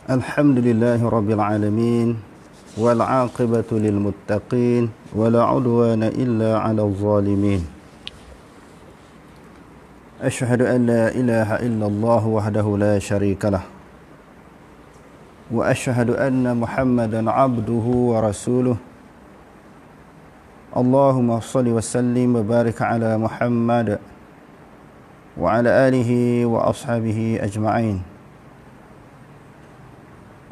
Alhamdulillahi Rabbil Alamin Wal'aqibatu lilmuttaqin Wala udwana illa ala zalimin Ashhadu an la ilaha illallah wahdahu la syarikalah Wa ashhadu anna Muhammadan abduhu wa rasuluh Allahumma salli wa sallim wa barik ala Muhammad Wa ala alihi wa ashabihi ajma'in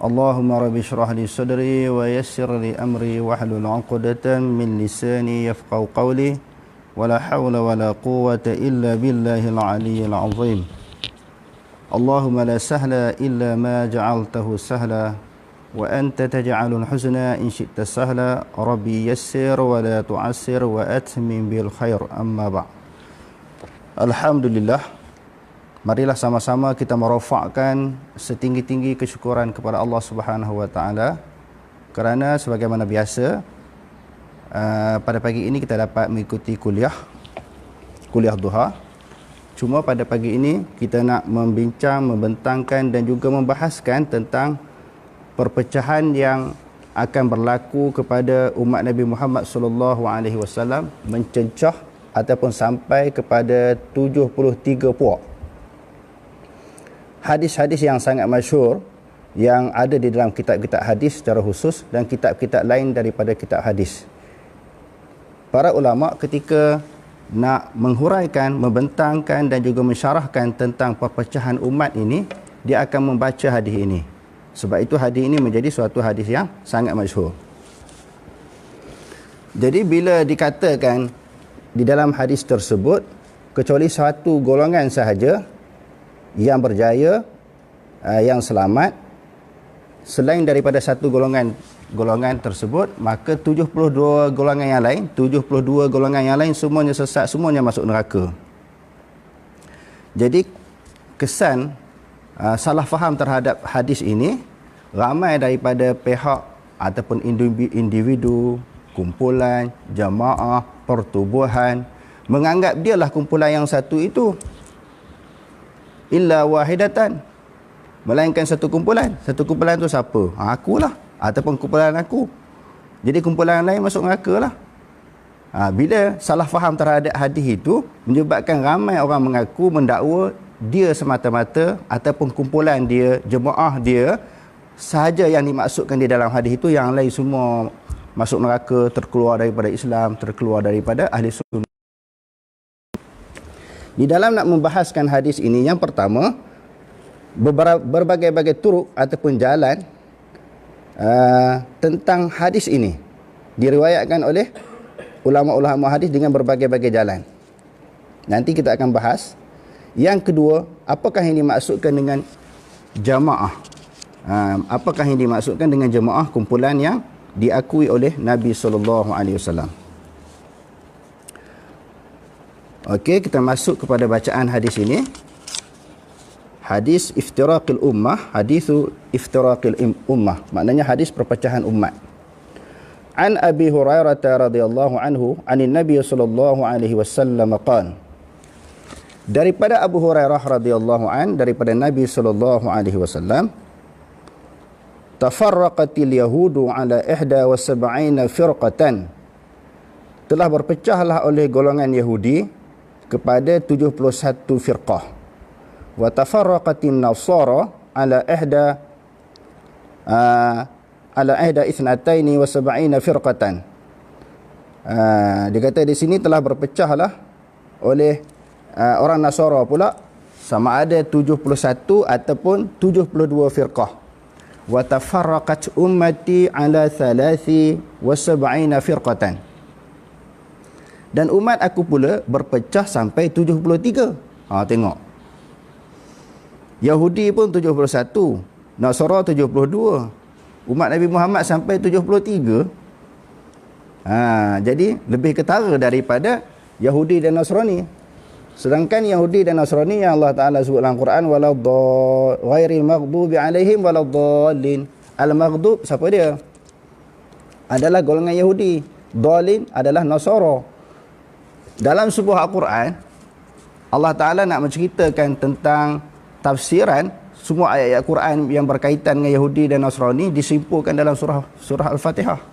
Allahumma rabbi syrah li sadri wa yassir li amri wahlul 'uqdatan min lisani yafqahu qawli wa la hawla wa la quwwata illa billahil 'aliyyil 'azim. Allahumma la sahla illa ma ja'altahu sahla wa anta taj'alul huzna in syi'ta sahla. Rabbi yassir wa la tu'assir wa atmim bil khair. Amma ba'd. Alhamdulillah, marilah sama-sama kita merofakkan setinggi-tinggi kesyukuran kepada Allah Subhanahu wa taala kerana sebagaimana biasa pada pagi ini kita dapat mengikuti kuliah duha. Cuma pada pagi ini kita nak membincang, membentangkan dan juga membahaskan tentang perpecahan yang akan berlaku kepada umat Nabi Muhammad sallallahu alaihi wasallam, mencencah ataupun sampai kepada 73 puak. Hadis-hadis yang sangat masyhur yang ada di dalam kitab-kitab hadis secara khusus dan kitab-kitab lain daripada kitab hadis. Para ulama ketika nak menghuraikan, membentangkan dan juga mensyarahkan tentang perpecahan umat ini, dia akan membaca hadis ini. Sebab itu hadis ini menjadi suatu hadis yang sangat masyhur. Jadi bila dikatakan di dalam hadis tersebut kecuali satu golongan sahaja yang berjaya, yang selamat, selain daripada satu golongan tersebut, maka 72 golongan yang lain, 72 golongan yang lain semuanya sesat, semuanya masuk neraka. Jadi kesan salah faham terhadap hadis ini ramai daripada pihak ataupun individu, kumpulan, jamaah, pertubuhan menganggap dialah kumpulan yang satu itu illa wahidatan, melainkan satu kumpulan. Satu kumpulan tu siapa? Akulah, ataupun kumpulan aku. Jadi kumpulan lain masuk neraka lah. Bila salah faham terhadap hadis itu menyebabkan ramai orang mengaku, mendakwa dia semata-mata ataupun kumpulan dia, jemaah dia sahaja yang dimaksudkan di dalam hadis itu, yang lain semua masuk neraka, terkeluar daripada Islam, terkeluar daripada ahli sunnah. Di dalam nak membahaskan hadis ini, yang pertama, berbagai-bagai turuk ataupun jalan tentang hadis ini diriwayatkan oleh ulama-ulama hadis dengan berbagai-bagai jalan. Nanti kita akan bahas. Yang kedua, apakah yang dimaksudkan dengan jamaah? Apakah yang dimaksudkan dengan jamaah, kumpulan yang diakui oleh Nabi SAW? Okey, kita masuk kepada bacaan hadis ini. Hadis iftiraqil ummah, hadisu iftiraqil ummah, maknanya hadis perpecahan umat. An Abi Hurairah radhiyallahu anhu, anin Nabi sallallahu alaihi wasallam qala. Daripada Abu Hurairah radhiyallahu an, daripada Nabi sallallahu alaihi wasallam, tafarraqatil yahudu ala 71 firqatan. Telah berpecahlah oleh golongan Yahudi kepada 71 firqah. Wa tafarraqatin nasara ala ithnataini wa sab'ina firqatan. Dia kata di sini telah berpecahlah oleh orang Nasara pula, sama ada 71 ataupun 72 firqah. Wa tafarraqat ummati ala 73 firqatan. Dan umat aku pula berpecah sampai 73. Tengok. Yahudi pun 71, Nasara 72. Umat Nabi Muhammad sampai 73. Jadi lebih ketara daripada Yahudi dan Nasrani. Sedangkan Yahudi dan Nasrani yang Allah Ta'ala sebut dalam Quran, ghairil maghdubi alaihim waladdallin. Al-maghdub siapa dia? Adalah golongan Yahudi. Dhalin adalah Nasara. Dalam sebuah Al-Quran, Allah Ta'ala nak menceritakan tentang tafsiran semua ayat-ayat Quran yang berkaitan dengan Yahudi dan Nasrani disimpulkan dalam surah Al-Fatihah.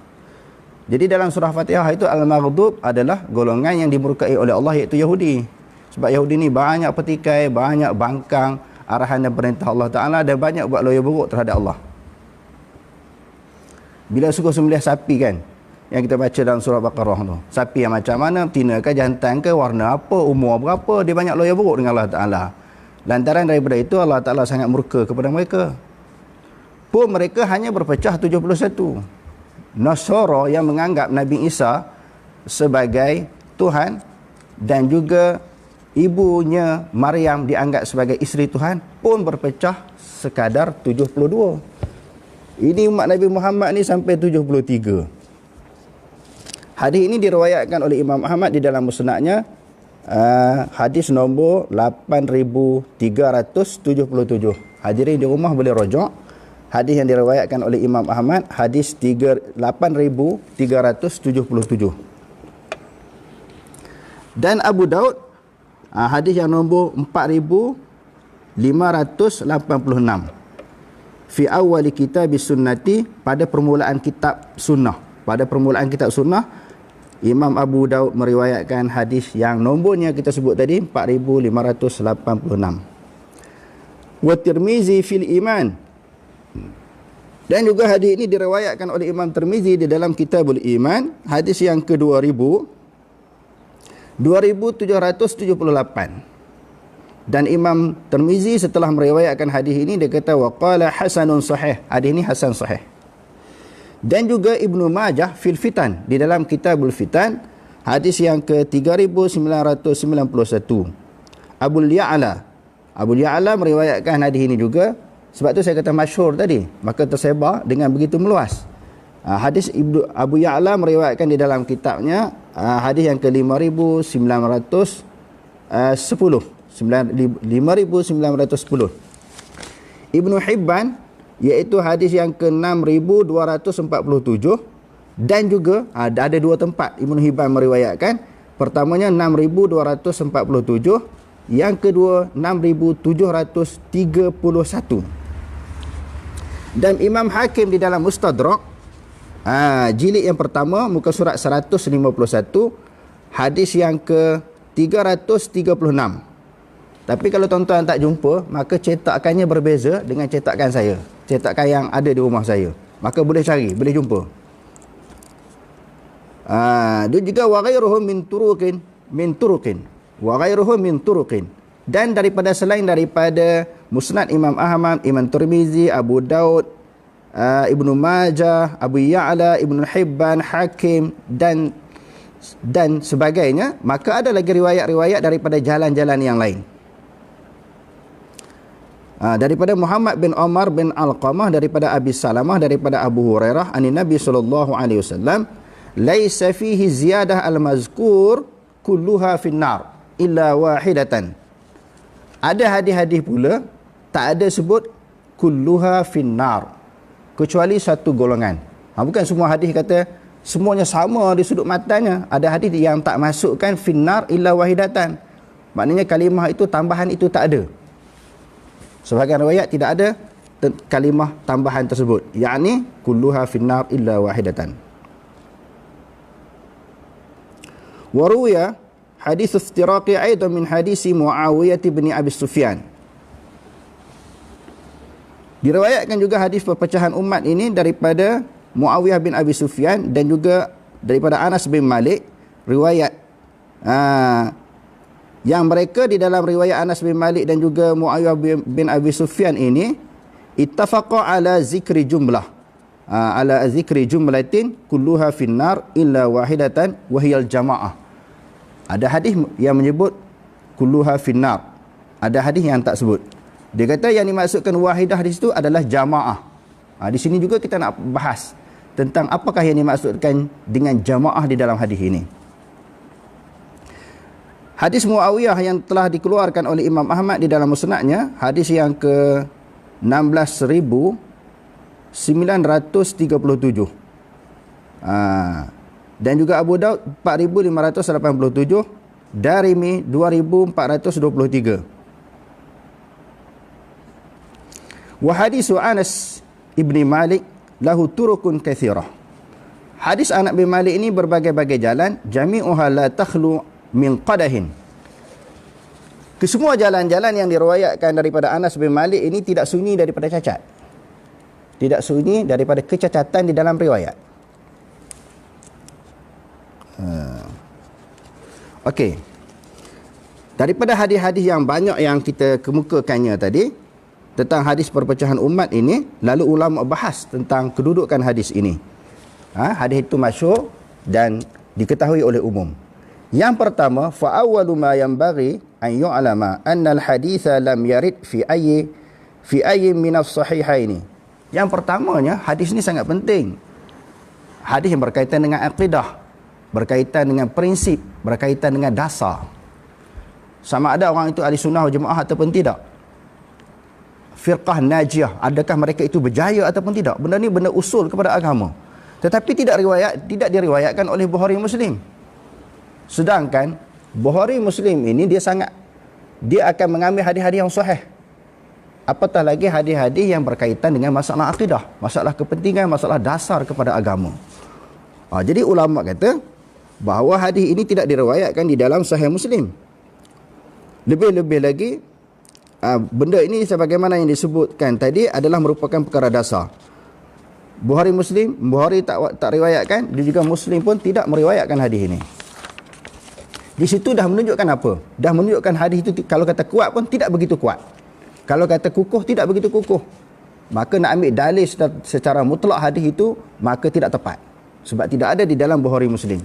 Jadi dalam surah Fatihah itu Al-Maghdub adalah golongan yang dimurkai oleh Allah, iaitu Yahudi. Sebab Yahudi ni banyak petikai, banyak bangkang arahan dan perintah Allah Ta'ala, dan banyak buat loya buruk terhadap Allah. Bila suka sembelih sapi kan, yang kita baca dalam surah Baqarah tu, sapi yang macam mana, betina ke, jantan ke, warna apa, umur berapa, dia banyak loya buruk dengan Allah Ta'ala. Lantaran daripada itu Allah Ta'ala sangat murka kepada mereka. Pun mereka hanya berpecah 71. Nasara yang menganggap Nabi Isa sebagai Tuhan, dan juga ibunya Maryam dianggap sebagai isteri Tuhan, pun berpecah sekadar 72. Ini umat Nabi Muhammad ni sampai 73. Hadis ini diriwayatkan oleh Imam Ahmad di dalam musnadnya, hadis nombor 8377. Hadirin di rumah boleh rojak. Hadis yang diriwayatkan oleh Imam Ahmad, hadis 8377. Dan Abu Daud, hadis yang nombor 4586. Fi awwali kitab sunnati, pada permulaan kitab sunnah. Pada permulaan kitab sunnah, Imam Abu Daud meriwayatkan hadis yang nombornya kita sebut tadi, 4586. Wa Tirmizi fil iman. Dan juga hadis ini diriwayatkan oleh Imam Tirmizi di dalam Kitabul Iman, hadis yang ke-2778. Dan Imam Tirmizi setelah meriwayatkan hadis ini, dia kata waqala hasanun sahih. Hadis ini hasan sahih. Dan juga Ibnu Majah fil Fitan, di dalam Kitabul Fitan, hadis yang ke-3991. Abu Ya'la meriwayatkan hadis ini juga. Sebab tu saya kata masyhur tadi, maka tersebar dengan begitu meluas. Hadis Abu Ya'la meriwayatkan di dalam kitabnya, hadis yang ke-5910. 5910. Ibnu Hibban, iaitu hadis yang ke-6247. Dan juga ada dua tempat Ibnu Hibban meriwayatkan. Pertamanya 6247, yang kedua 6731. Dan Imam Hakim di dalam Mustadrak, jilid yang pertama, muka surat 151, hadis yang ke-336. Tapi kalau tuan-tuan tak jumpa, maka cetakannya berbeza dengan cetakan saya, cetakan yang ada di rumah saya. Maka boleh cari, boleh jumpa. Dia juga wa ghairuhum min turuqin. Dan daripada selain daripada Musnad Imam Ahmad, Imam Tirmizi, Abu Daud, Ibnu Majah, Abu Ya'la, Ibnu Hibban, Hakim dan sebagainya, maka ada lagi riwayat-riwayat daripada jalan-jalan yang lain. Daripada Muhammad bin Umar bin Alqamah, daripada Abi Salamah, daripada Abu Hurairah, ani Nabi sallallahu alaihi wasallam, laisa fihi ziyadah al-mazkur kulluha finnar illa wahidatan. Ada hadis-hadis pula tak ada sebut kulluha finnar, kecuali satu golongan. Bukan semua hadis kata semuanya sama di sudut matanya. Ada hadis yang tak masukkan finnar illa wahidatan. Maknanya kalimah itu, tambahan itu tak ada. Sebahagian riwayat tidak ada kalimah tambahan tersebut, yakni kulluha finnar illa wahidatan. Wa ruwiya hadis istiraqi aidan min hadis Muawiyah bin Abi Sufyan. Diriwayatkan juga hadis perpecahan umat ini daripada Muawiyah bin Abi Sufyan, dan juga daripada Anas bin Malik. Riwayat yang mereka di dalam riwayat Anas bin Malik dan juga Muawiyah bin Abi Sufyan ini ittafaqa ala zikri jumlah, ala zikri jumlatin kulluha finnar illa wahidatan wahiyal jamaah. Ada hadis yang menyebut kulluha finnar, ada hadis yang tak sebut. Dia kata yang dimaksudkan wahidah di situ adalah jamaah. Di sini juga kita nak bahas tentang apakah yang dimaksudkan dengan jamaah di dalam hadis ini. Hadis Muawiyah yang telah dikeluarkan oleh Imam Ahmad di dalam musnadnya, hadis yang ke 16.937. Dan juga Abu Daud 4.587, Darimi 2.423. Wa hadisu Anas ibni Malik lahu turukun kathirah. Hadis Anas bin Malik ini berbagai-bagai jalan, jami'uha la takhlu min qadahin. Kesemua jalan-jalan yang diriwayatkan daripada Anas bin Malik ini tidak sunyi daripada cacat. Tidak sunyi daripada kecacatan di dalam riwayat. Okey. Daripada hadis-hadis yang banyak yang kita kemukakannya tadi tentang hadis perpecahan umat ini, lalu ulama bahas tentang kedudukan hadis ini. Hadis itu masyhur dan diketahui oleh umum. Yang pertama, fa awwalu ma yanbaghi an yu'lama anna al-haditha lam yarid fi ayyi min as-sahihaini. Yang pertamanya, hadis ini sangat penting. Hadis yang berkaitan dengan akidah, berkaitan dengan prinsip, berkaitan dengan dasar. Sama ada orang itu ahli sunnah wal jamaah ataupun tidak. Firqah najiyah, adakah mereka itu berjaya ataupun tidak. Benda ni benda usul kepada agama. Tetapi tidak diriwayatkan oleh Bukhari Muslim. Sedangkan Bukhari Muslim ini dia akan mengambil hadis-hadis yang sahih. Apatah lagi hadis-hadis yang berkaitan dengan masalah akidah, masalah kepentingan, masalah dasar kepada agama. Jadi ulama kata bahawa hadis ini tidak diriwayatkan di dalam Sahih Muslim. Lebih-lebih lagi benda ini sebagaimana yang disebutkan tadi adalah merupakan perkara dasar. Bukhari tak riwayatkan, dia juga Muslim pun tidak meriwayatkan hadis ini. Di situ dah menunjukkan apa? Dah menunjukkan hadis itu kalau kata kuat pun tidak begitu kuat. Kalau kata kukuh tidak begitu kukuh. Maka nak ambil dalil secara mutlak hadis itu maka tidak tepat. Sebab tidak ada di dalam Bukhari Muslim.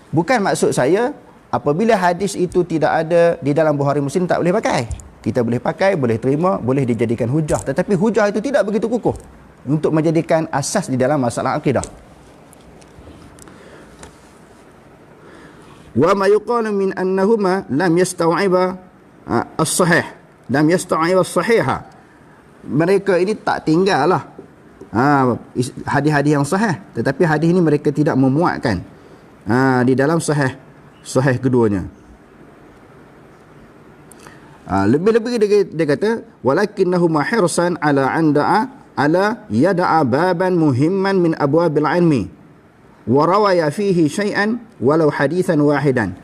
Bukan maksud saya apabila hadis itu tidak ada di dalam Bukhari Muslim tak boleh pakai. Kita boleh pakai, boleh terima, boleh dijadikan hujah. Tetapi hujah itu tidak begitu kukuh untuk menjadikan asas di dalam masalah akidah. Wa ma yuqalu min annahuma lam yastaw'iba as-sahih, lam yastaw'iba as-sahiha. Mereka ini tak tinggallah hadis-hadis yang sahih, tetapi hadis ini mereka tidak memuatkan di dalam sahih keduanya. Lebih-lebih dia kata walakinnahu mahirsan ala yada'a baban muhimman min abwabil ilmi wa rawaya fihi syai'an walau hadithan wahidan.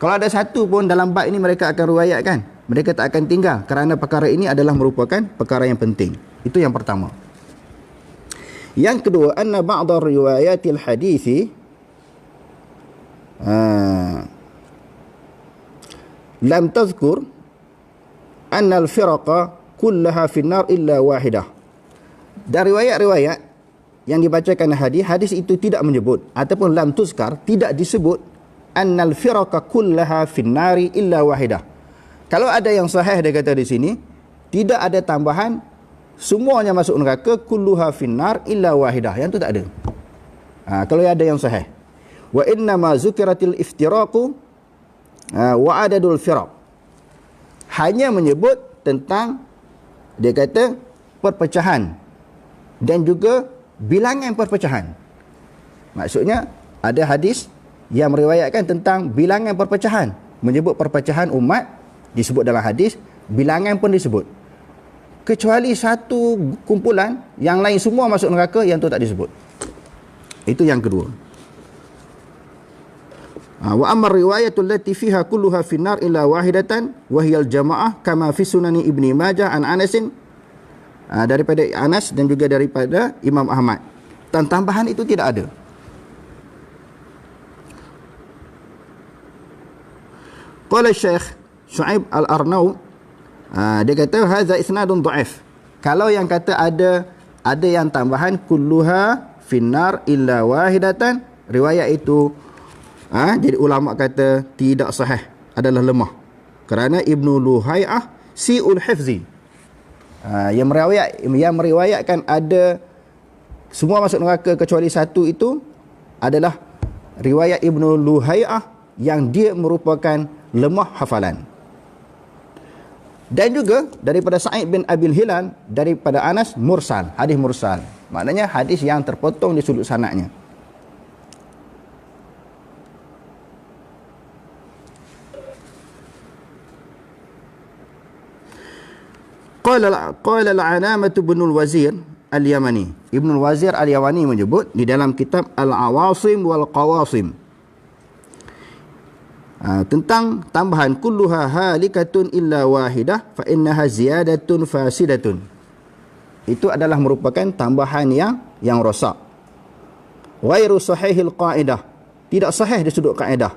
Kalau ada satu pun dalam bab ini mereka akan riwayatkan, mereka tak akan tinggal kerana perkara ini adalah merupakan perkara yang penting. Itu yang pertama. Yang kedua, anna ba'da riwayatil hadithi lam tadhkur anna al-firaqa kullaha fi an-nar illa wahidah. Dari riwayat-riwayat yang dibacakan hadis itu tidak menyebut ataupun lam tuzkar, tidak disebut annal firaqa kullaha fin nari illa wahidah. Kalau ada yang sahih dia kata di sini, tidak ada tambahan semuanya masuk neraka kulluha fin nar illa wahidah. Yang tu tak ada. Kalau ada yang sahih. Wa inna ma zukiratil iftiraqu wa adadul firaq. Hanya menyebut tentang dia kata perpecahan dan juga bilangan perpecahan. Maksudnya ada hadis yang meriwayatkan tentang bilangan perpecahan, menyebut perpecahan umat disebut dalam hadis, bilangan pun disebut. Kecuali satu kumpulan, yang lain semua masuk neraka, yang tu tak disebut. Itu yang kedua. Wa amma riwayatul lati fiha kulluha finnar illa wahidatan wa hiyal jamaah kama fi sunani Ibni Majah an Anasin, daripada Anas dan juga daripada Imam Ahmad. Dan tambahan itu tidak ada. Qala Syekh Syu'aib Al-Arnaud, dia kata hadza isnadun dha'if. Kalau yang kata ada yang tambahan kulluha finnar illa wahidatan, riwayat itu jadi ulama kata tidak sahih, adalah lemah. Kerana Ibnu Luhai'ah si'ul hifzi, yang meriwayatkan ada semua masuk neraka kecuali satu, itu adalah riwayat Ibnu Luhai'ah yang dia merupakan lemah hafalan. Dan juga daripada Sa'id bin Abil Hilal daripada Anas mursal, hadis mursal, maknanya hadis yang terpotong di sudut sanadnya. qala al-'Alamah bin al-Wazir al-Yamani. Ibn al-Wazir al-Yamani menyebut di dalam kitab Al-Awasim wal Qawasim tentang tambahan kulluha halikatun illa wahidah fa innaha ziyadatun fasidatun. Itu adalah merupakan tambahan yang rosak. Ghairu sahihil qa'idah, tidak sahih di sudut kaedah.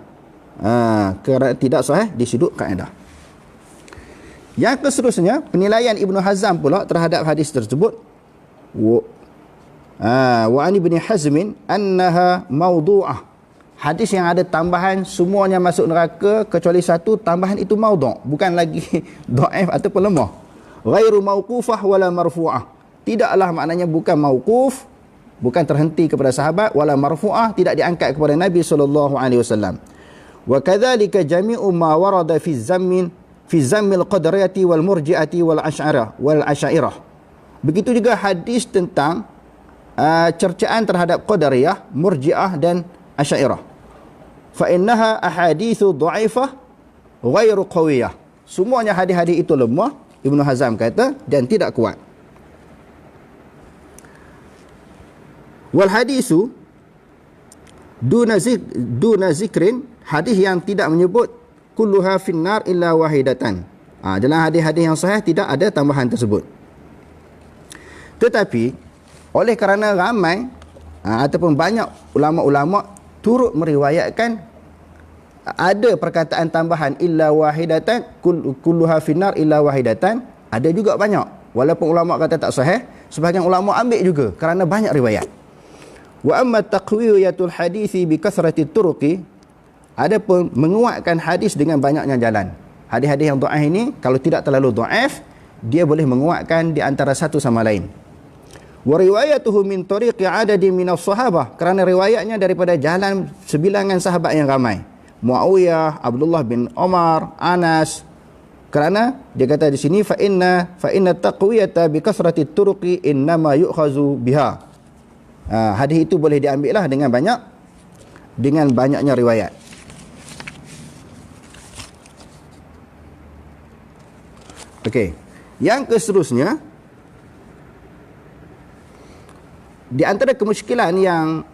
Kerana tidak sahih di sudut kaedah. Yang seterusnya, penilaian Ibnu Hazm pula terhadap hadis tersebut. Wa an Ibn Hazm annaha mawdu'ah. Hadis yang ada tambahan semuanya masuk neraka kecuali satu, tambahan itu maudhu', bukan lagi dhaif ataupun lemah. Ghairu mauqufah wala marfu'ah. Tidaklah maknanya bukan mauquf, bukan terhenti kepada sahabat, wala marfu'ah, tidak diangkat kepada Nabi sallallahu alaihi wasallam. Wa kadzalika jami'u ma warada fi zammil qadariyati wal murji'ati wal asy'ariyah. Begitu juga hadis tentang cercaan terhadap qadariyah, murji'ah dan asy'ariyah. Fa innaha ahaditsu dha'ifah ghairu qawiyah. Semuanya hadis-hadis itu lemah, Ibnu Hazm kata, dan tidak kuat. Wal hadisu duna zikrin, hadis yang tidak menyebut kulluha finnar illa wahidatan. Dalam hadis-hadis yang sahih tidak ada tambahan tersebut. Tetapi oleh kerana ramai ataupun banyak ulama-ulama turut meriwayatkan ada perkataan tambahan illa wahidatan, kulluha finnar illa wahidatan, ada juga banyak. Walaupun ulama kata tak sahih, sebahagian ulama ambil juga kerana banyak riwayat. Wa amma taqwiyatul hadisi bi kathrati turuqi, adapun menguatkan hadis dengan banyaknya jalan. Hadis-hadis yang dhaif ini kalau tidak terlalu dhaif, dia boleh menguatkan di antara satu sama lain. Wa riwayatuhu min tariqi adadin minas sahabah, kerana riwayatnya daripada jalan sebilangan sahabat yang ramai. Muawiyah, Abdullah bin Umar, Anas. Kerana dia kata di sini fa inna taqwiyata bi kasrati turuqi innama yu'khazu biha. Hadis itu boleh diambil lah dengan banyaknya riwayat. Okey. Yang seterusnya, di antara kemusykilan yang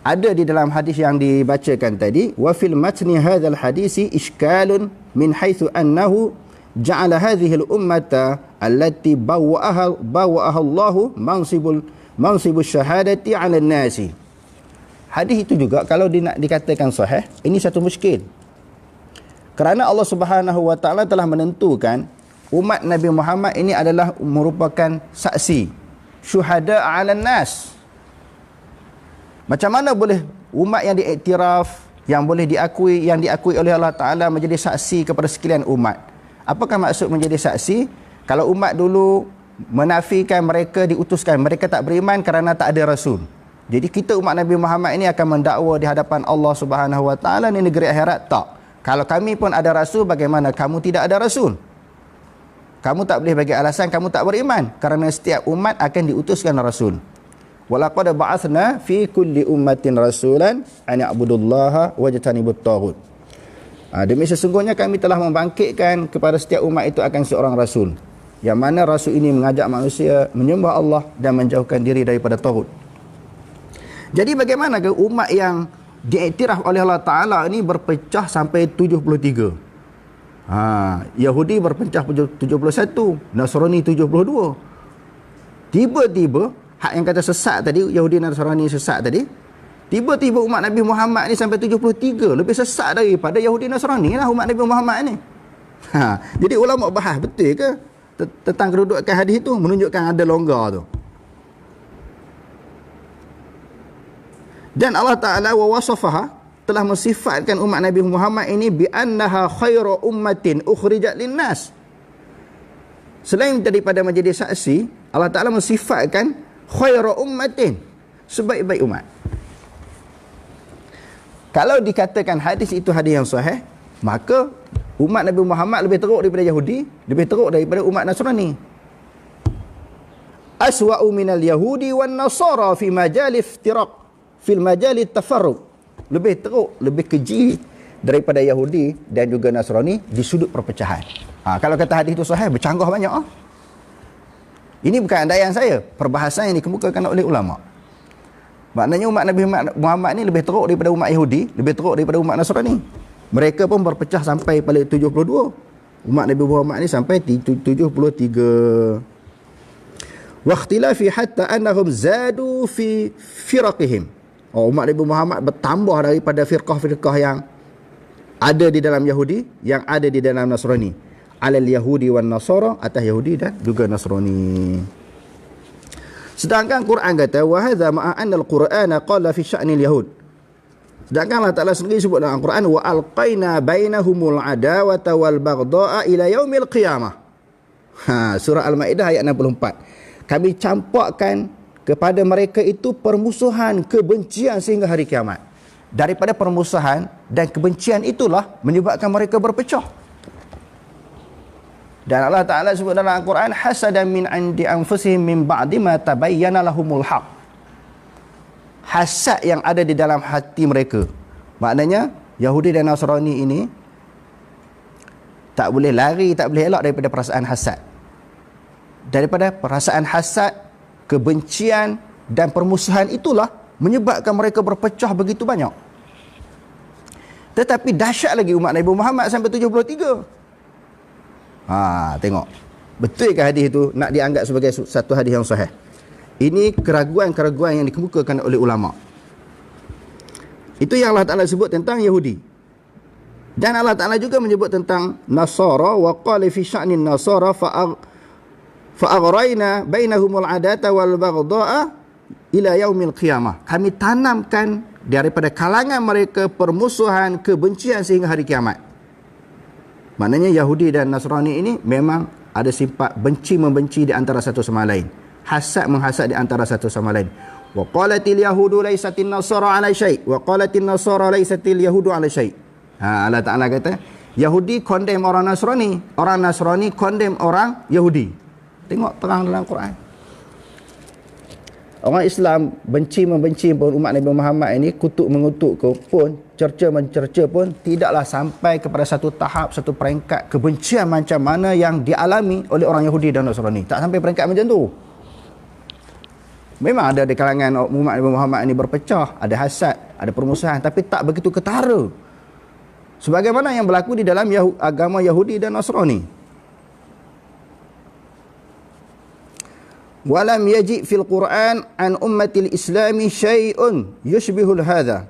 ada di dalam hadis yang dibacakan tadi, wa fil matni hadzal hadisi isykalun min haitsu annahu ja'ala hadhihi al-ummata allati bawwa'aha Allahu mansibus syahadati 'ala an-nasi. Hadis itu juga kalau nak dikatakan sahih, ini satu muskil. Kerana Allah Subhanahu wa taala telah menentukan umat Nabi Muhammad ini adalah merupakan saksi, syuhada 'ala an-nas. Macam mana boleh umat yang diiktiraf, yang boleh diakui, yang diakui oleh Allah Ta'ala menjadi saksi kepada sekalian umat? Apakah maksud menjadi saksi? Kalau umat dulu menafikan mereka diutuskan, mereka tak beriman kerana tak ada Rasul. Jadi kita umat Nabi Muhammad ini akan mendakwa di hadapan Allah Subhanahu Wa Ta'ala di negeri akhirat, tak. Kalau kami pun ada Rasul, bagaimana kamu tidak ada Rasul? Kamu tak boleh bagi alasan kamu tak beriman, kerana setiap umat akan diutuskan Rasul. Walaqad ba'athna fi kulli ummatin rasulan an ya'budullaha wajtanibut taghut. Demi sesungguhnya kami telah membangkitkan kepada setiap umat itu akan seorang rasul, yang mana rasul ini mengajak manusia menyembah Allah dan menjauhkan diri daripada taghut. Jadi bagaimana ke umat yang diiktiraf oleh Allah Ta'ala ini berpecah sampai 73? Yahudi berpecah 71, Nasrani 72. Tiba-tiba hak yang kata sesat tadi, Yahudi dan Nasrani sesat tadi, tiba-tiba umat Nabi Muhammad ni sampai 73, lebih sesat daripada Yahudi dan Nasrani lah umat Nabi Muhammad ni. Jadi ulama bahas betul ke tentang kedudukan hadis itu, menunjukkan ada longgar tu. Dan Allah Ta'ala wa wasafaha, telah mensifatkan umat Nabi Muhammad ini bi annaha khairu ummatin ukhrijat linnas. Selain daripada menjadi saksi, Allah Ta'ala mensifatkan khairu ummatin, sebaik-baik umat. Kalau dikatakan hadis itu hadis yang sahih, maka umat Nabi Muhammad lebih teruk daripada Yahudi, lebih teruk daripada umat Nasrani. Aswa'u minal Yahudi wan Nasara fi majal iftiraq, fil majal tafarruq. Lebih teruk, lebih keji daripada Yahudi dan juga Nasrani di sudut perpecahan. Kalau kata hadis itu sahih, bercanggah banyak. Ini bukan andaian saya, perbahasan yang dikemukakan oleh ulama. Maknanya umat Nabi Muhammad ni lebih teruk daripada umat Yahudi, lebih teruk daripada umat Nasrani. Mereka pun berpecah sampai pada 72. Umat Nabi Muhammad ni sampai 73. Wa ikhtilafi hatta annahum zadu fi firaqihim. Umat Nabi Muhammad bertambah daripada firqah-firqah yang ada di dalam Yahudi, yang ada di dalam Nasrani. Alal Yahudi wan Nasara, atas Yahudi dan juga Nasrani. Sedangkan Quran kata wa hadza ma'a anna al-Qur'ana qala fi sya'nil yahud. Sedangkan Allah Ta'ala sendiri sebut dalam Al-Quran wa alqaina bainahumul adawata wal baghdha'a ila yaumil qiyamah. Surah Al-Maidah ayat 64. Kami campakkan kepada mereka itu permusuhan, kebencian sehingga hari kiamat. Daripada permusuhan dan kebencian itulah menyebabkan mereka berpecah. Dan Allah Ta'ala sebut dalam Al-Quran hasadan min indi anfusihim min ba'di ma tabayyana lahumul haq. Hasad yang ada di dalam hati mereka. Maknanya Yahudi dan Nasrani ini tak boleh lari, tak boleh elak daripada perasaan hasad. Daripada perasaan hasad, kebencian dan permusuhan itulah menyebabkan mereka berpecah begitu banyak. Tetapi dahsyat lagi umat Nabi Muhammad sampai 73. Tengok. Betul ke hadis itu nak dianggap sebagai satu hadis yang sahih? Ini keraguan-keraguan yang dikemukakan oleh ulama. Itu yang Allah Ta'ala sebut tentang Yahudi. Dan Allah Ta'ala juga menyebut tentang Nasara wa qala fi sya'nin Nasara fa'aghrayna bainahumul adata wal baghdha'a ila yaumil qiyamah. Kami tanamkan daripada kalangan mereka permusuhan, kebencian sehingga hari kiamat. Maknanya Yahudi dan Nasrani ini memang ada sifat benci-membenci di antara satu sama lain. Hasad menghasad di antara satu sama lain. Wa qalatil yahudu laisatin nasara ala syai' wa qalatin nasara laisatil yahudu ala syai'. Allah Ta'ala kata Yahudi condemn orang Nasrani, orang Nasrani condemn orang Yahudi. Tengok terang dalam Quran. Orang Islam benci-membenci pun umat Nabi Muhammad ini, kutuk-mengutuk pun, cerca-mencerca pun tidaklah sampai kepada satu tahap, satu peringkat kebencian macam mana yang dialami oleh orang Yahudi dan Nasrani. Tak sampai peringkat macam tu. Memang ada di kalangan umat Nabi Muhammad ini berpecah, ada hasad, ada permusuhan, tapi tak begitu ketara sebagaimana yang berlaku di dalam agama Yahudi dan Nasrani. Walam yaji fil Quran an ummatil Islami syai'un yushbihul hadha.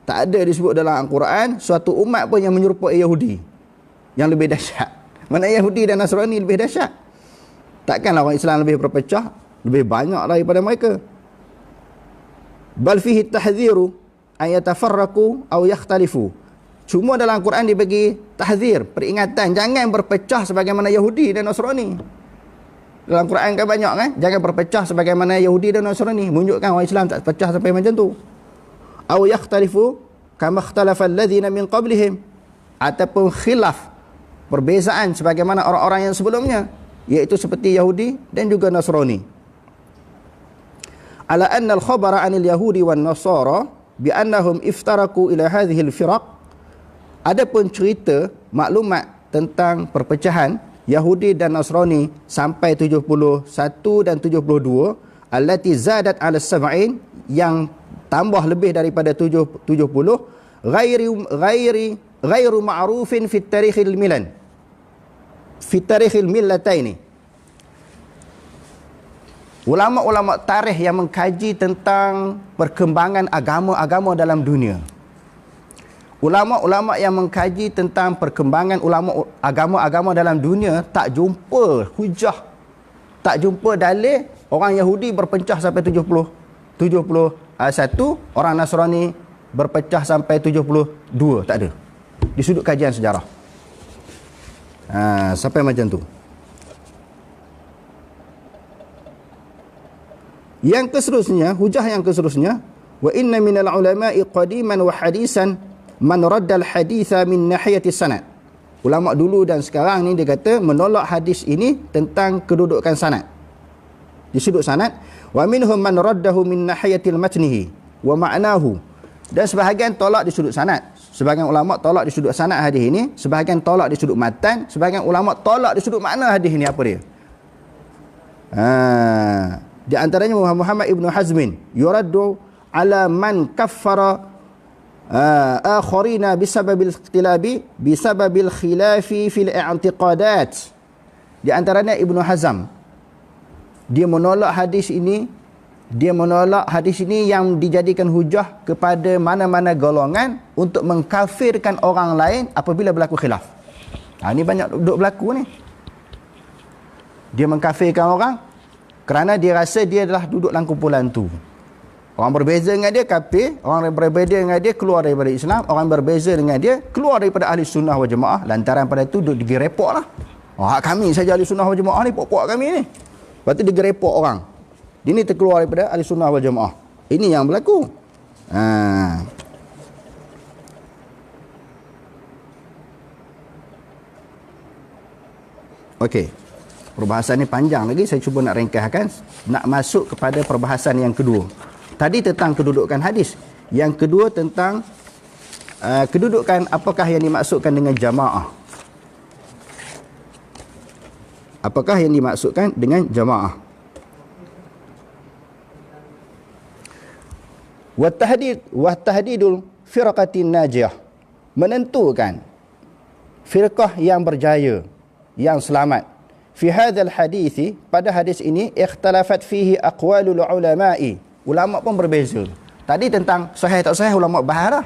Tak ada disebut dalam Al-Quran suatu umat pun yang menyerupai Yahudi yang lebih dahsyat. Mana Yahudi dan Nasrani lebih dahsyat? Takkanlah orang Islam lebih berpecah, lebih banyak daripada mereka. Bal fihi tahdhiru an yatafarraqu aw yakhtalifu. Cuma dalam Al-Quran dibagi tahzir, peringatan, jangan berpecah sebagaimana Yahudi dan Nasrani. Dalam Quran kan banyak kan, jangan berpecah sebagaimana Yahudi dan Nasrani, menunjukkan orang Islam tak pecah sampai macam tu. Aw yakhtalifu kama ikhtalafa alladhina min qablihim, ataupun khilaf, perbezaan sebagaimana orang-orang yang sebelumnya, iaitu seperti Yahudi dan juga Nasrani. Ala anna al-khabara 'anil yahudi wan nasara bi annahum iftaraku ila hadhihi al-firaq. Adapun cerita maklumat tentang perpecahan Yahudi dan Nasrani sampai 71 dan 72, allati zadat ala sab'in, yang tambah lebih daripada 70, ghairu ma'rufin fi tarikhil milan, fi tarikhil millataini. Ulama-ulama tarikh yang mengkaji tentang perkembangan agama-agama dalam dunia, ulama-ulama yang mengkaji tentang perkembangan agama-agama dalam dunia, tak jumpa hujah, tak jumpa dalil orang Yahudi berpecah sampai 71, orang Nasrani berpecah sampai 72. Tak ada di sudut kajian sejarah. Sampai macam tu. Yang keseterusnya, hujah yang keseterusnya, wa inna minal ulama'i qadiman wa hadisan man raddal haditha min nahiyati sanad. Ulama dulu dan sekarang ni dia kata menolak hadis ini tentang kedudukan sanad, di sudut sanad. Wa minhum man raddahu min nahiyatil matnihi wa ma'nahu. Dan sebahagian tolak di sudut sanad. Sebahagian ulama tolak di sudut sanad hadis ini, sebahagian tolak di sudut matan, sebahagian ulama tolak di sudut makna hadis ini. Apa dia? Di antaranya Muhammad Ibn Hazmin, yuraddu ala man kaffara akharina bisababil ikhtilabi bisababil khilafi fil i'tiqadat. Di antaranya Ibn Hazm, dia menolak hadis ini. Dia menolak hadis ini yang dijadikan hujah kepada mana-mana golongan untuk mengkafirkan orang lain apabila berlaku khilaf. Ini banyak duduk berlaku ni. Dia mengkafirkan orang kerana dia rasa dia adalah duduk dalam kumpulan tu. Orang berbeza dengan dia kafir, orang yang berbeza dengan dia keluar daripada Islam, orang berbeza dengan dia keluar daripada ahli sunnah wal jamaah. Lantaran pada itu duduk digerepok lah. Hak kami saja ahli sunnah wal jamaah ni, pokok kami ni. Lepas tu digerepok orang. Dia ni terkeluar daripada ahli sunnah wal jamaah. Ini yang berlaku. Okey. Perbahasan ni panjang lagi, saya cuba nak ringkaskan, nak masuk kepada perbahasan yang kedua. Tadi tentang kedudukan hadis. Yang kedua tentang kedudukan apakah yang dimaksudkan dengan jamaah. Apakah yang dimaksudkan dengan jamaah? Wa tahdidul firqatin najiyah, menentukan firqah yang berjaya, yang selamat. Fi hadzal hadithi, pada hadis ini, ikhtalafat fihi aqwalul ulama'i, ulama pun berbeza. Tadi tentang sahih tak sahih ulama bahas dah.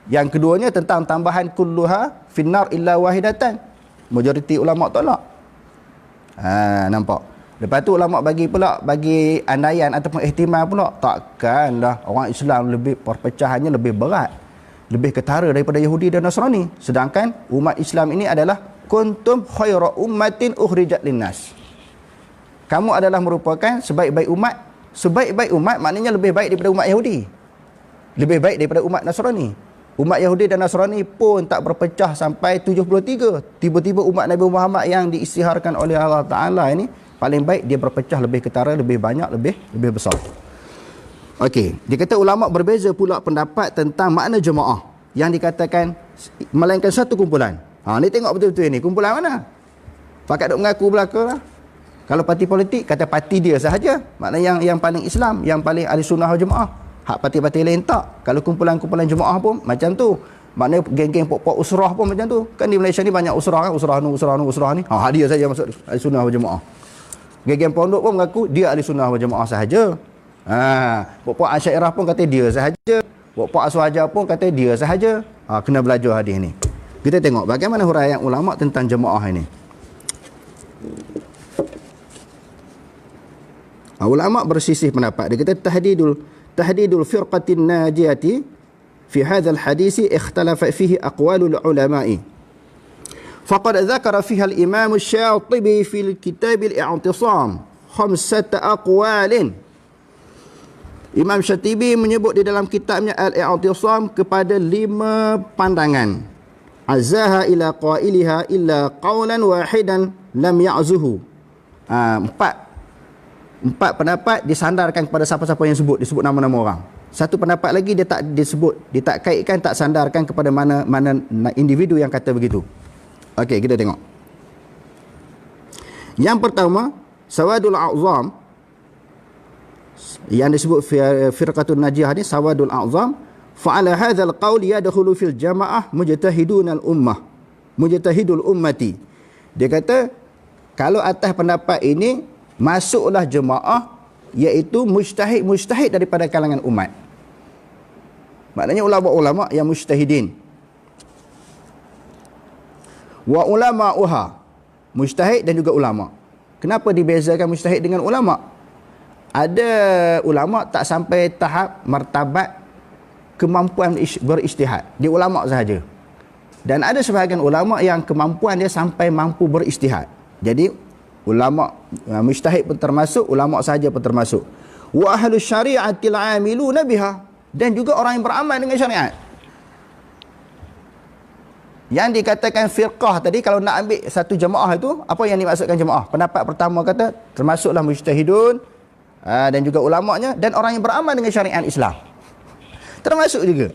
Yang keduanya tentang tambahan kulluha finnar illa wahidatan, majoriti ulama tolak. Nampak. Lepas tu ulama bagi andaian ataupun ihtimal pula, takkanlah orang Islam lebih perpecahannya lebih berat, lebih ketara daripada Yahudi dan Nasrani, sedangkan umat Islam ini adalah kuntum khaira ummatin ukhrijat linnas. Kamu adalah merupakan sebaik-baik umat. Sebaik-baik umat maknanya lebih baik daripada umat Yahudi, lebih baik daripada umat Nasrani. Umat Yahudi dan Nasrani pun tak berpecah sampai 73. Tiba-tiba umat Nabi Muhammad yang diisytiharkan oleh Allah Ta'ala ini paling baik, dia berpecah lebih ketara, lebih banyak, lebih besar. Okey, dia kata ulama berbeza pula pendapat tentang makna jemaah yang dikatakan melainkan satu kumpulan. Ni tengok betul-betul ini, kumpulan mana? Pakat duk mengaku belaka lah. Kalau parti politik, kata parti dia sahaja. Maknanya yang paling Islam, yang paling ahli sunnah wal jemaah. Hak parti-parti lain tak. Kalau kumpulan-kumpulan jemaah pun macam tu. Maknanya geng-geng pok-pok usrah pun macam tu. Kan di Malaysia ni banyak usrah kan, usrah ni. Dia saja masuk ahli sunnah wal jemaah. Geng-geng pondok pun mengaku dia ahli sunnah wal jamaah sahaja. Pok-pok Asy'ariyah pun kata dia sahaja. Pok-pok Aswaja pun kata dia sahaja. Kena belajar hadis ni. Kita tengok bagaimana huraian ulama tentang jemaah ini. Ulama bersisih pendapat. Dia kata tahdidul firqatin najiyati fi hadzal hadisi ikhtalafa fihi aqwalul ulama'i. فقد ذكر فيها الإمام الشاطبي في الكتاب الاعتصام 5 أقوال. Imam Syatibi menyebut di dalam kitabnya Al-I'tisam kepada 5 pandangan. Azaha ila qailiha illa qawlan wahidan lam ya'zuhu. 4 pendapat disandarkan kepada siapa-siapa yang disebut nama-nama orang. Satu pendapat lagi dia tak disebut, dia tak kaitkan, tak sandarkan kepada mana individu yang kata begitu. Okey, kita tengok. Yang pertama, sawadul a'zam, yang disebut firqatun najiyah ni, sawadul a'zam, fa'ala hadzal qaul yadkhulu fil jamaah mujtahidul ummati. Dia kata kalau atas pendapat ini masuklah jemaah, iaitu mujtahid daripada kalangan umat. Maknanya ulama-ulama yang mujtahidin. Wa ulama'uha, mujtahid dan juga ulama. Kenapa dibezakan mujtahid dengan ulama? Ada ulama tak sampai tahap martabat kemampuan berijtihad, dia ulama sahaja. Dan ada sebahagian ulama yang kemampuan dia sampai mampu berijtihad. Jadi ulama mujtahid pun termasuk, ulama sahaja pun termasuk. Wa ahlus syari'atil 'amiluna biha, dan juga orang yang beramal dengan syariat. Yang dikatakan firqah tadi, kalau nak ambil satu jemaah itu, apa yang dimaksudkan jemaah? Pendapat pertama kata termasuklah mujtahidun dan juga ulamanya, dan orang yang beramal dengan syariat Islam termasuk juga.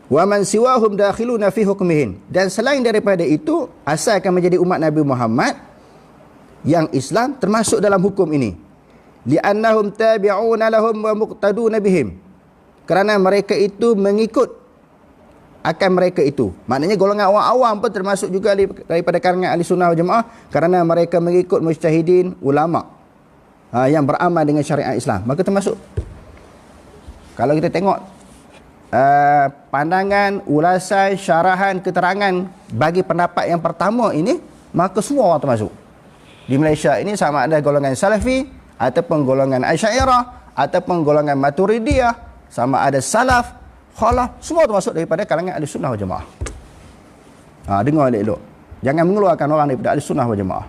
Wa man siwahum dakhiluna fi hukmihim. Dan selain daripada itu, asalkan menjadi umat Nabi Muhammad yang Islam termasuk dalam hukum ini. Li'annahum tabi'una lahum wa muqtaduna bihim. Kerana mereka itu mengikut akan mereka itu. Maknanya golongan orang awam pun termasuk juga daripada kalangan ahli sunnah wal jamaah, kerana mereka mengikut mujtahidin ulama yang beramal dengan syariat Islam. Maka termasuk. Kalau kita tengok pandangan, ulasan, syarahan, keterangan bagi pendapat yang pertama ini, maka semua orang termasuk. Di Malaysia ini sama ada golongan Salafi ataupun golongan Asy'ariyah ataupun golongan Maturidiyah, sama ada Salaf, Khalaf, semua termasuk daripada kalangan ahli sunnah wal jamaah. Dengar elok-elok. Jangan mengeluarkan orang daripada ahli sunnah wal jamaah.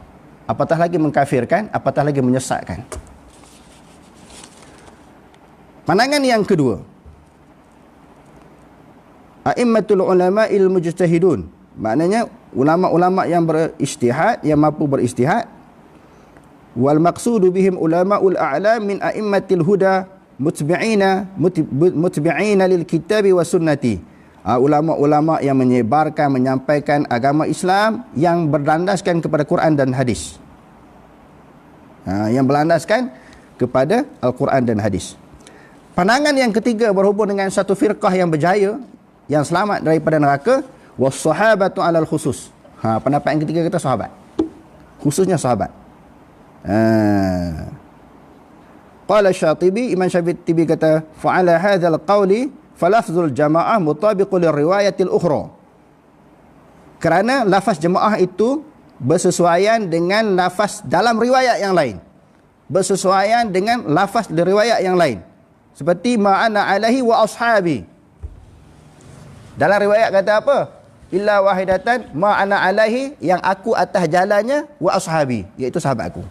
Apatah lagi mengkafirkan, apatah lagi menyesatkan. Pandangan yang kedua, a'immatul ulama'il mujtahidun. Maknanya ulama-ulama yang berijtihad, yang mampu berijtihad. Wal maqsudu bihim ulama'ul a'lam min a'immatil huda mutbi'ina lil kitabi wa sunnati. Ulama-ulama yang menyebarkan, menyampaikan agama Islam yang berlandaskan kepada Quran dan hadis. Yang berlandaskan kepada Al-Quran dan hadis. Pandangan yang ketiga berhubung dengan satu firqah yang berjaya, yang selamat daripada neraka, was-sahabatu 'alal khusus. Pendapat yang ketiga kita sahabat. Khususnya sahabat. Qala Syatibi, Imam Syatibi kata, fa'ala hadzal qawli falafzul jamaah mutabiqul riwayatil ukhra. Kerana lafaz jemaah itu bersesuaian dengan lafaz dalam riwayat yang lain. Bersesuaian dengan lafaz di riwayat yang lain. Seperti ma'ana alaihi wa ashabi. Dalam riwayat kata apa? Illa wahidatan ma'ana alaihi, yang aku atas jalannya, wa ashabi, iaitu sahabat aku.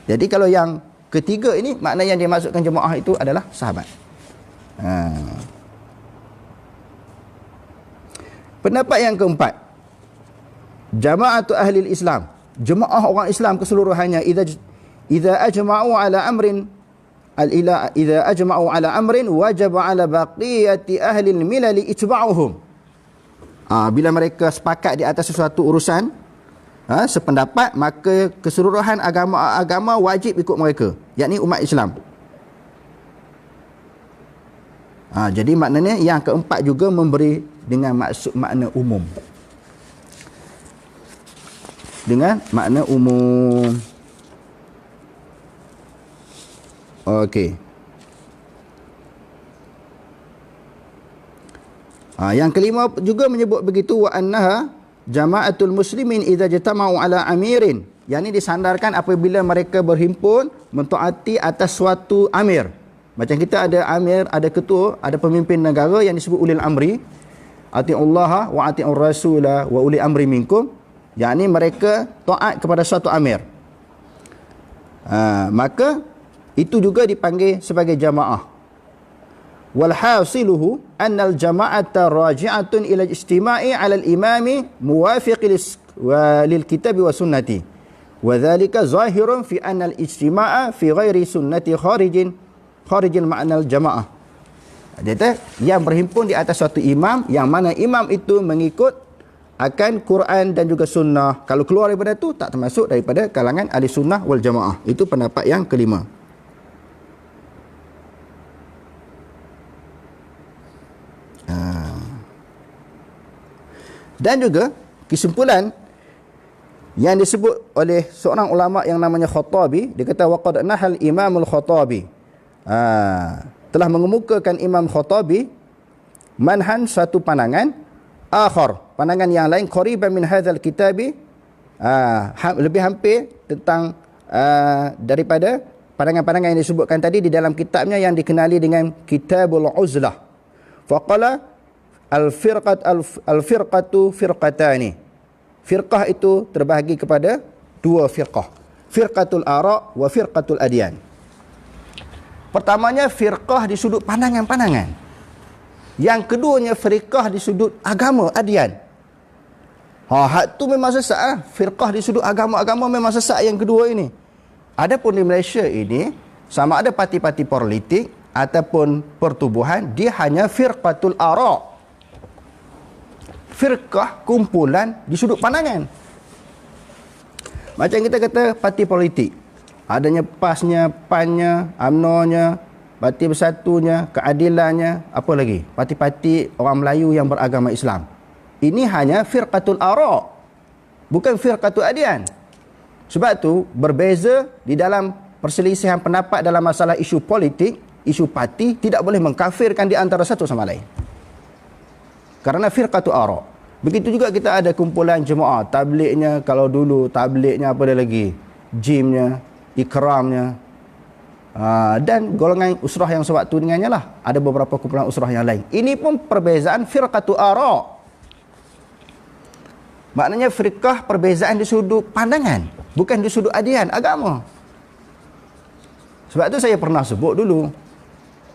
Jadi kalau yang ketiga ini, makna yang dimaksudkan jemaah itu adalah sahabat. Pendapat yang keempat, jama'atu ahli Islam, jemaah orang Islam keseluruhannya, idza ajma'u ala amrin idza ajma'u ala amrin wajaba ala baqiyati ahli al-milal itba'uhum. Bila mereka sepakat di atas sesuatu urusan, sependapat, maka keseluruhan agama wajib ikut mereka, yakni umat Islam. Jadi maknanya yang keempat juga memberi dengan maksud makna umum. Dengan makna umum. Okey. Yang kelima juga menyebut begitu, wa annaha jama'atul muslimin idza jatama'u ala amirin, yakni disandarkan apabila mereka berhimpun mentaati atas suatu amir. Macam kita ada amir, ada ketua, ada pemimpin negara yang disebut ulil amri, atiullaha wa atiur rasula wa uli amri minkum, yakni mereka taat kepada suatu amir. Maka itu juga dipanggil sebagai jamaah. Walhasiluhu annal jama'ata raji'atun ila istima'i 'ala al-imami muwafiq lil kitabi wa sunnati. Wa dhalika zahirun fi anna al-ijtima'a fi ghairi sunnati kharijil ma'na al-jama'ah. Dia yang berhimpun di atas suatu imam, yang mana imam itu mengikut akan Quran dan juga sunnah. Kalau keluar daripada itu, tak termasuk daripada kalangan ahli sunnah wal jamaah. Itu pendapat yang kelima. Dan juga kesimpulan yang disebut oleh seorang ulama yang namanya Khattabi, dia kata waqad nahal Imamul Khattabi, telah mengemukakan Imam Khattabi manhan, satu pandangan, akhar, pandangan yang lain, qariban min hadzal kitabi, lebih hampir tentang daripada pandangan-pandangan yang disebutkan tadi di dalam kitabnya yang dikenali dengan Kitabul Uzlah. Faqala al-firqatu firqatani. Firqah itu terbahagi kepada dua firqah. Firqatul ara' wa firqatul adyan. Pertamanya firqah di sudut pandangan-pandangan. Yang keduanya firqah di sudut agama, adyan. Hak tu memang sesat. Firqah di sudut agama-agama memang sesat yang kedua ini. Adapun di Malaysia ini, sama ada parti-parti politik ataupun pertubuhan, dia hanya firqatul ara'. Firqah, kumpulan di sudut pandangan. Macam kita kata parti politik. Adanya PAS-nya, PAN-nya, UMNO-nya, Parti Bersatunya, Keadilannya, apa lagi? Parti-parti orang Melayu yang beragama Islam. Ini hanya firqatul ara', bukan firqatul adian. Sebab tu berbeza di dalam perselisihan pendapat dalam masalah isu politik, isu parti tidak boleh mengkafirkan di antara satu sama lain. Kerana firqatul ara'. Begitu juga kita ada kumpulan jemaah, tablignya, kalau dulu tablignya apa dia lagi? Jimnya, ikramnya, dan golongan usrah yang sewaktu dengannya lah. Ada beberapa kumpulan usrah yang lain. Ini pun perbezaan firqatul ara'. Maknanya firqah perbezaan di sudut pandangan, bukan di sudut adian agama. Sebab tu saya pernah sebut dulu,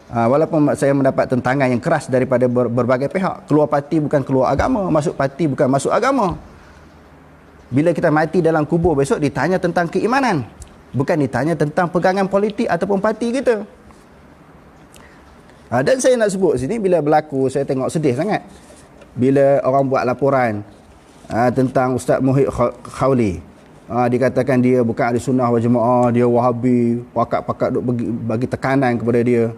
walaupun saya mendapat tentangan yang keras daripada berbagai pihak, keluar parti bukan keluar agama, masuk parti bukan masuk agama. Bila kita mati dalam kubur besok ditanya tentang keimanan, bukan ditanya tentang pegangan politik ataupun parti kita. Dan saya nak sebut sini, bila berlaku saya tengok sedih sangat bila orang buat laporan tentang Ustaz Muhyiddin Khawli. Dikatakan dia bukan ahli sunnah wal jemaah, dia wahabi, pakat-pakat duk bagi tekanan kepada dia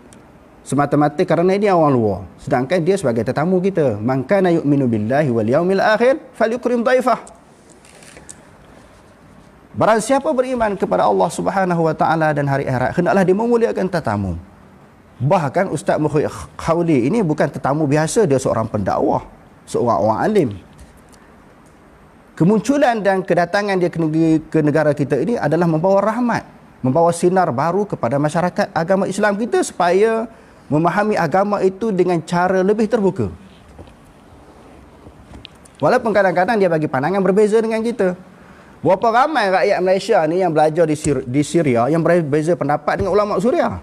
semata-mata kerana dia orang luar, sedangkan dia sebagai tetamu kita. Man kana yu'minu billahi wal yaumil akhir falyukrim dhaifah. Barang siapa beriman kepada Allah Subhanahu wa taala dan hari akhirat, hendaklah dia memuliakan tetamu. Bahkan Ustaz Muhyiddin Khawli ini bukan tetamu biasa, dia seorang pendakwah, seorang orang alim. Kemunculan dan kedatangan dia ke negara kita ini adalah membawa rahmat, membawa sinar baru kepada masyarakat agama Islam kita supaya memahami agama itu dengan cara lebih terbuka. Walaupun kadang-kadang dia bagi pandangan berbeza dengan kita. Berapa ramai rakyat Malaysia ni yang belajar di Syria yang berbeza pendapat dengan ulama Suria.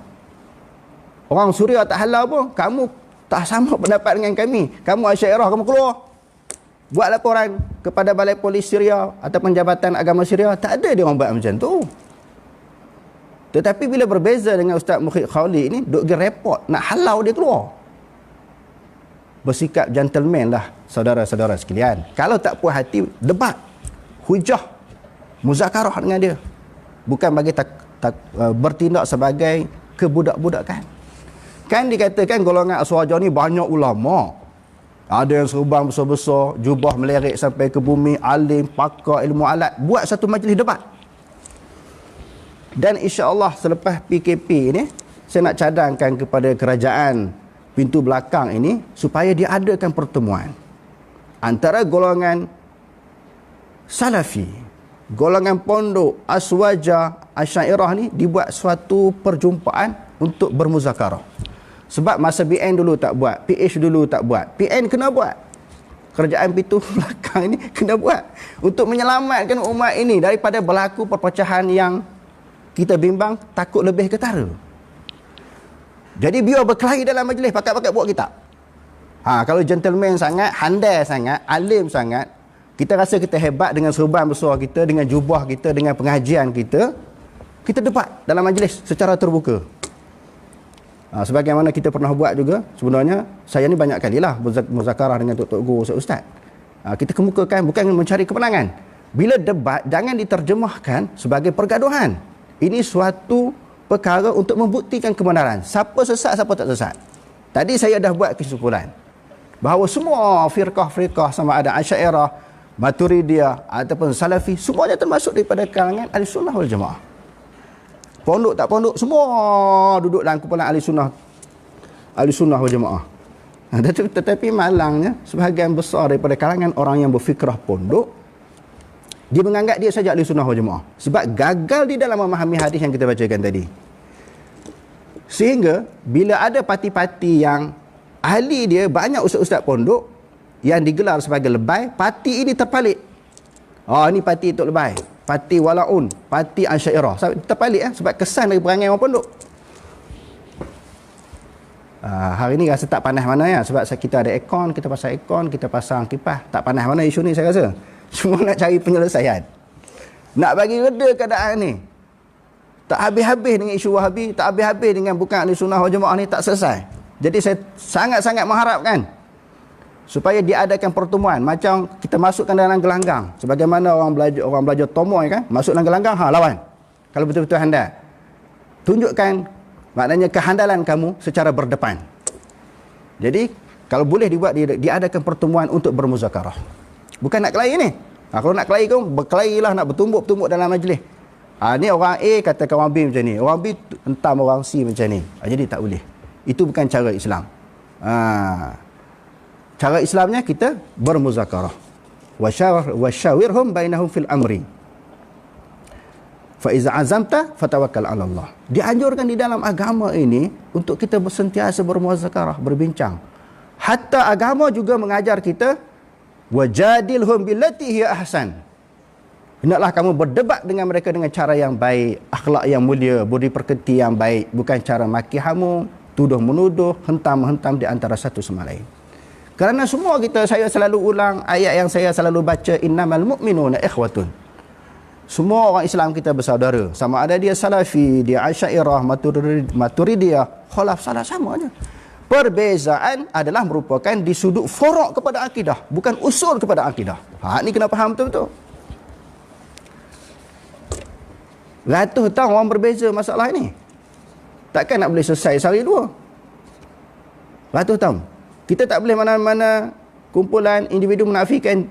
Orang Suria tak halal pun, kamu tak sama pendapat dengan kami, kamu Asy'ariyah, kamu keluar. Buat laporan kepada Balai Polis Syria ataupun Jabatan Agama Syria. Tak ada dia orang buat macam tu. Tetapi bila berbeza dengan Ustaz Muhyiddin Khawli ini, duk pergi report, nak halau dia keluar. Bersikap gentleman lah saudara-saudara sekalian. Kalau tak puas hati, debat, hujah, muzakarah dengan dia. Bukan bagi bertindak sebagai kebudak-budakan. Kan dikatakan golongan Aswaja ni banyak ulama. Ada yang serban besar-besar, jubah melerik sampai ke bumi, alim, pakar ilmu alat, buat satu majlis debat. Dan insya-Allah selepas PKP ini, saya nak cadangkan kepada kerajaan pintu belakang ini supaya diadakan pertemuan antara golongan Salafi, golongan pondok Aswaja, Asy'ariyah ni, dibuat suatu perjumpaan untuk bermuzakarah. Sebab masa BN dulu tak buat, PH dulu tak buat, PN kena buat. Kerajaan pintu belakang ini kena buat untuk menyelamatkan umat ini daripada berlaku perpecahan yang kita bimbang takut lebih ketara. Jadi biar berkelahi dalam majlis, pakat-pakat buat kitab. Kalau gentleman sangat, handai sangat, alim sangat, kita rasa kita hebat dengan serban besar kita, dengan jubah kita, dengan pengajian kita, kita debat dalam majlis secara terbuka. Sebagaimana kita pernah buat juga, sebenarnya saya ni banyak kali lah muzakarah dengan Tok Guru, Ustaz. Kita kemukakan bukan mencari kemenangan. Bila debat, jangan diterjemahkan sebagai pergaduhan. Ini suatu perkara untuk membuktikan kebenaran. Siapa sesat, siapa tak sesat. Tadi saya dah buat kesimpulan bahawa semua firqah-firqah, sama ada Asy'ariyah, Maturidiyah ataupun Salafi, semuanya termasuk daripada kalangan Ahlussunnah wal Jamaah. Pondok tak pondok, semua duduk dalam kumpulan Ahlussunnah wal Jamaah. Tetapi malangnya, sebahagian besar daripada kalangan orang yang berfikrah pondok, dia menganggap dia saja Ahlussunnah wal Jamaah sebab gagal di dalam memahami hadis yang kita bacakan tadi. Sehingga bila ada parti-parti yang ahli dia banyak ustaz-ustaz pondok yang digelar sebagai lebay, parti ini terpalit. Ini parti Tok Lebay, parti Walaun, parti Asy'ariyah. Terpalit sebab kesan dari perangai orang pondok. Hari ni rasa tak panas mana ya, sebab kita ada aircon, kita pasang kipas. Tak panas mana isu ni saya rasa. Cuma nak cari penyelesaian, nak bagi reda keadaan ni. Tak habis-habis dengan isu Wahabi, tak habis-habis dengan bukan ahli sunnah wal jamaah ni, tak selesai. Jadi saya sangat-sangat mengharapkan supaya diadakan pertemuan macam kita masukkan dalam gelanggang, sebagaimana orang belajar tomoy kan, masuk dalam gelanggang, lawan. Kalau betul-betul handal, tunjukkan maknanya kehandalan kamu secara berdepan. Jadi kalau boleh diadakan pertemuan untuk bermuzakarah, bukan nak kelahi ni. Kalau nak kelahi kau berkelahilah, nak bertumbuk-tumbuk dalam majlis. Ni orang A katakan orang B macam ni, orang B entam orang C macam ni. Jadi tak boleh. Itu bukan cara Islam. Cara Islamnya kita bermuzakarah. Wasyawirhum bainahum fil amri. Fa iza azamta fatawakkal 'ala Allah. Dianjurkan di dalam agama ini untuk kita sentiasa bermuzakarah, berbincang. Hatta agama juga mengajar kita wajadilhum billati hiya ahsan. Hendaklah kamu berdebat dengan mereka dengan cara yang baik, akhlak yang mulia, budi pekerti yang baik, bukan cara maki hamu, tuduh menuduh, hentam-hentam di antara satu sama lain. Kerana semua saya selalu ulang ayat yang saya selalu baca, innamal mu'minuna ikhwatun. Semua orang Islam kita bersaudara. Sama ada dia Salafi, dia Asy'ariyah, Maturidiyah, Khalaf, salah sama aja. Perbezaan adalah merupakan di sudut forok kepada akidah, bukan usul kepada akidah. Ni kena faham betul-betul. Ratus tahun orang berbeza masalah ini. Takkan nak boleh selesai sehari dua. Ratus tahun. Kita tak boleh mana-mana kumpulan individu menafikan,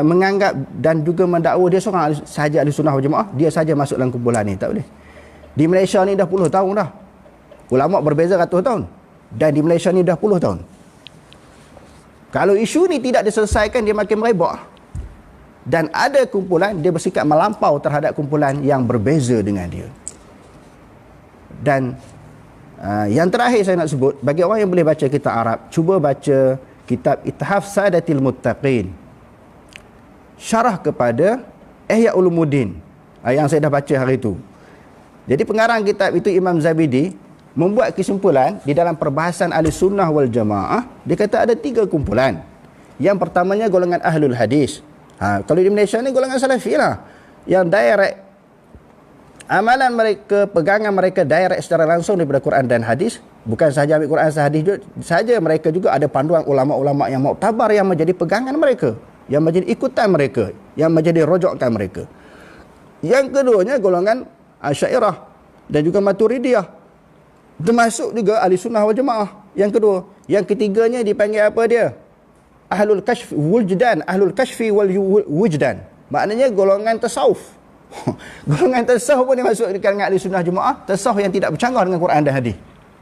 menganggap dan juga mendakwa dia seorang sahaja ahli sunnah wal jamaah, dia saja masuk dalam kumpulan ni. Tak boleh. Di Malaysia ni dah puluh tahun dah. Ulama berbeza ratus tahun. Dan di Malaysia ni dah puluh tahun. Kalau isu ni tidak diselesaikan, dia makin merebak. Dan ada kumpulan, dia bersikap melampau terhadap kumpulan yang berbeza dengan dia. Dan yang terakhir saya nak sebut, bagi orang yang boleh baca kitab Arab, cuba baca kitab Ithaf Sadatil Muttaqin, syarah kepada Ihya Ulumuddin, yang saya dah baca hari itu. Jadi pengarang kitab itu Imam Zabidi membuat kesimpulan di dalam perbahasan ahli sunnah wal jamaah. Dia kata ada 3 kumpulan. Yang pertamanya golongan ahlul hadis. Kalau di Malaysia ni golongan salafi lah, yang direct, amalan mereka, pegangan mereka direct secara langsung daripada Quran dan hadis. Bukan sahaja ambil Quran dan hadis saja, mereka juga ada panduan ulama-ulama yang muktabar yang menjadi pegangan mereka, yang menjadi ikutan mereka, yang menjadi rojokan mereka. Yang keduanya golongan Asy'ariyah dan juga Maturidiyah, termasuk juga ahli sunnah wal jamaah. Yang kedua. Yang ketiganya dipanggil apa dia? Ahlul kashfi wujdan, ahlul kashfi wal wujdan. Maknanya golongan tasawuf. Golongan tasawuf pun dia masuk di kalangan ahli sunnah jemaah, tasawuf yang tidak bercanggah dengan Quran dan hadis.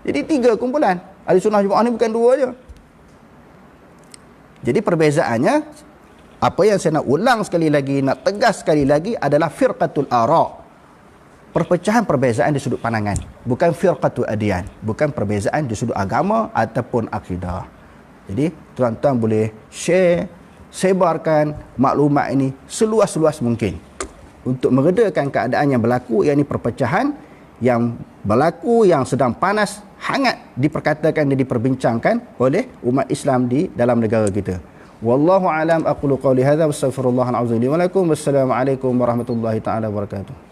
Jadi 3 kumpulan. Ahli sunnah jemaah ni bukan 2 je. Jadi perbezaannya, apa yang saya nak ulang sekali lagi, nak tegas sekali lagi, adalah firqatul ara'. Perpecahan perbezaan di sudut pandangan, bukan firqatul adyan, bukan perbezaan di sudut agama ataupun akidah. Jadi tuan-tuan boleh share, sebarkan maklumat ini seluas-luas mungkin untuk meredakan keadaan yang berlaku, yakni perpecahan yang berlaku, yang sedang panas, hangat diperkatakan dan diperbincangkan oleh umat Islam di dalam negara kita. Wallahu alam, aqulu qawli hadza wa astaghfirullahal azim li wa lakum. Wassalamu alaikum warahmatullahi taala wabarakatuh.